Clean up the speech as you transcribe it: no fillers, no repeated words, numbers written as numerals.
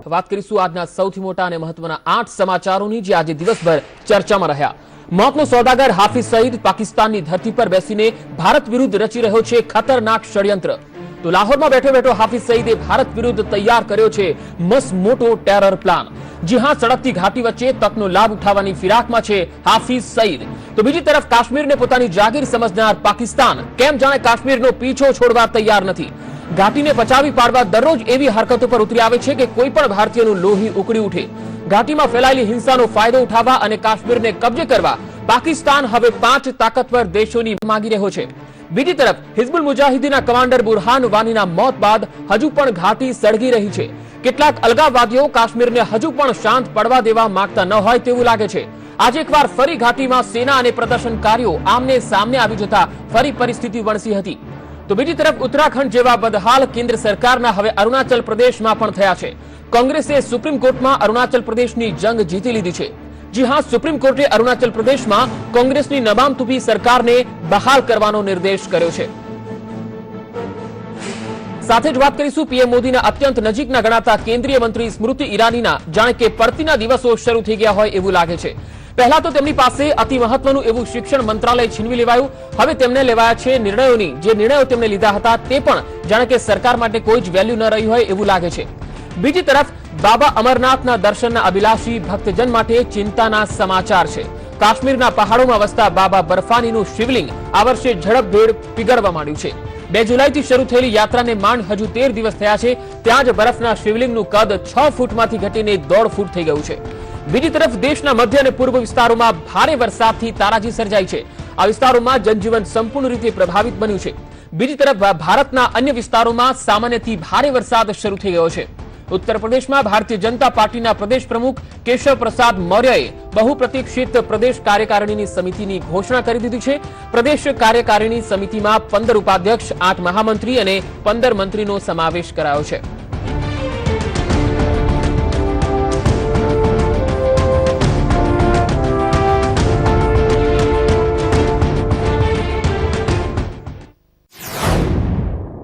વાત કરીશું આજના સૌથી મોટા અને મહત્વના 8 સમાચારોની જે આજે દિવસભર ચર્ચામાં રહ્યા। મોતનો સોદાગર હાફિઝ સઈદ પાકિસ્તાનની ધરતી પર બેસીને ભારત વિરુદ્ધ રચી રહ્યો છે ખતરનાક ષડયંત્ર। તો લાહોરમાં બેઠો બેઠો હાફિઝ સઈદે ભારત વિરુદ્ધ તૈયાર કર્યો છે મસ્ત મોટો ટેરર પ્લાન। જી હાं, સડકતી ઘાટી વચ્ચે તકનો લાભ ઉઠાવવાની ફિરાકમાં છે હાફિઝ સઈદ। તો બીજી તરફ કાશ્મીરને પોતાની જાગીર સમજનાર પાકિસ્તાન કેમ જાણે કાશ્મીરનો પીછો છોડવા તૈયાર નથી। ઘાટીને પચાવી પાડવા દરરોજ એવી હરકતો પર ઉતરી આવે છે કે કોઈ પણ ભારતીયનું લોહી ઉકળી ઉઠે। ઘાટીમાં ફેલાયેલી હિંસાનો ફાયદો ઉઠાવવા અને કાશ્મીરને કબજે કરવા પાકિસ્તાન હવે 5 તાકાતવર દેશોની માંગી રહ્યો છે। બીજી તરફ હિઝબુલ મુજાહિદીનના કમાન્ડર બુરહાન વાનીના મોત બાદ હજુ પણ ઘાટી સળગી રહી છે। કેટલાક અલગાવવાદીઓ કાશ્મીરને હજુ પણ શાંત પડવા દેવા માંગતા ન હોય તેવું લાગે છે। આજે એકવાર ફરી ઘાટીમાં સેના અને પ્રદર્શનકારીઓ આમને સામને આવી જતા ફરી પરિસ્થિતિ વણસી હતી। તો બીજી તરફ ઉત્તરાખંડ જેવા બદહાલ કેન્દ્ર સરકારના હવે અરુણાચલ પ્રદેશમાં પણ થયા છે। કોંગ્રેસે સુપ્રીમ કોર્ટમાં અરુણાચલ પ્રદેશની જંગ જીતી લીધી છે। જી હાं, સુપ્રીમ કોર્ટે અરુણાચલ પ્રદેશમાં કોંગ્રેસની નબામતુપી સરકારને બહાલ કરવાનો નિર્દેશ કર્યો છે। સાથે જ વાત કરીશું પીએમ મોદીના અત્યંત નજીકના ગણાતા કેન્દ્રીય મંત્રી સ્મૃતિ ઈરાનીના જાણે કે પડતીના દિવસો શરૂ થઈ ગયા હોય એવું લાગે છે। પહેલા તો તેમની પાસે અતિ મહત્વનું એવું શિક્ષણ મંત્રાલય છીનવી લેવાયું। હવે તેમને લેવાયા છે નિર્ણયોની જે નિર્ણયો તેમને લીધા હતા તે પણ જાણે કે સરકાર માટે કોઈ જ વેલ્યુ ન રહી હોય એવું લાગે છે। બીજી તરફ બાબા અમરનાથના દર્શનના અભિલાષી ભક્તજન માટે ચિંતાના સમાચાર છે। કાશ્મીરના પહાડોમાં વસતા બાબા બર્ફાનીનું શિવલિંગ આ વર્ષે ઝડપભેર પીગળવા માંડ્યું છે। 2 જુલાઈથી શરૂ થયેલી યાત્રાને માંડ હજુ 13 દિવસ થયા છે, ત્યાં જ બરફના શિવલિંગનું કદ 6 ફૂટમાંથી ઘટીને 1.5 ફૂટ થઈ ગયું છે। બીજી તરફ દેશના મધ્ય અને પૂર્વ વિસ્તારોમાં ભારે વરસાદથી તારાજી સર્જાઈ છે। આ વિસ્તારોમાં જનજીવન સંપૂર્ણ રીતે પ્રભાવિત બન્યું છે। બીજી તરફ ભારતના અન્ય વિસ્તારોમાં સામાન્યથી ભારે વરસાદ શરૂ થઈ ગયો છે। ઉત્તર પ્રદેશમાં ભારતીય જનતા પાર્ટીના પ્રદેશ પ્રમુખ કેશવ પ્રસાદ મૌર્યએ બહુપ્રતીક્ષિત પ્રદેશ કાર્યકારિણીની સમિતિની ઘોષણા કરી દીધી છે। પ્રદેશ કાર્યકારિણી સમિતિમાં 15 ઉપાધ્યક્ષ, 8 મહામંત્રી અને 15 મંત્રીનો સમાવેશ કરાયો છે।